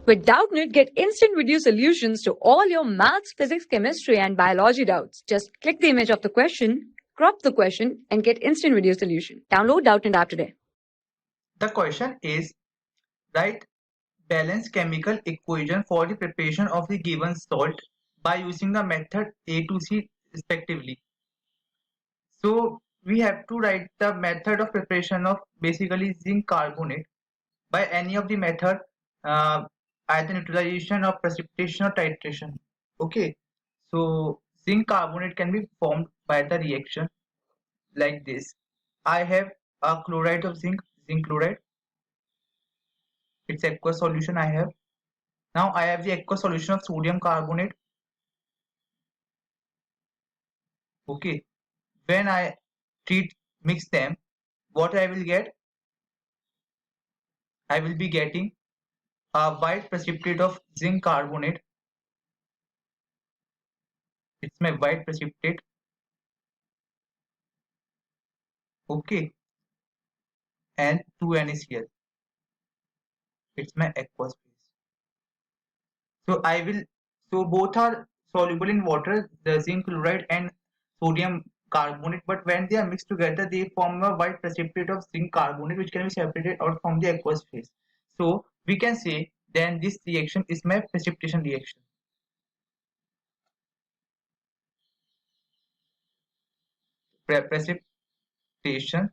With Doubtnut, get instant video solutions to all your maths, physics, chemistry, and biology doubts. Just click the image of the question, crop the question, and get instant video solution. Download Doubtnut app today. The question is, write balanced chemical equation for the preparation of the given salt by using the method A to C respectively. So we have to write the method of preparation of basically zinc carbonate by any of the method, either neutralization or precipitation or titration. Okay, so zinc carbonate can be formed by the reaction like this. I have a chloride of zinc chloride. It's aqueous solution I have. Now I have the aqueous solution of sodium carbonate. Okay, when I mix them, what I will get? I will be getting a white precipitate of zinc carbonate. It's my white precipitate. Okay, and 2 NaCl. It's my aqueous phase. So both are soluble in water, the zinc chloride and sodium carbonate, but when they are mixed together, they form a white precipitate of zinc carbonate, which can be separated out from the aqueous phase. So we can say then this reaction is my precipitation reaction. Precipitation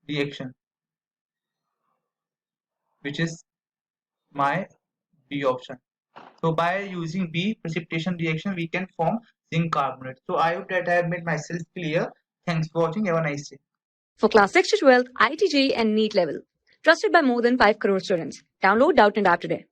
reaction, which is my B option. So by using B precipitation reaction, we can form zinc carbonate. So I hope that I have made myself clear. Thanks for watching. Have a nice day. For class 6 to 12, IIT JEE and NEET level. Trusted by more than 5 crore students. Download Doubtnut app today.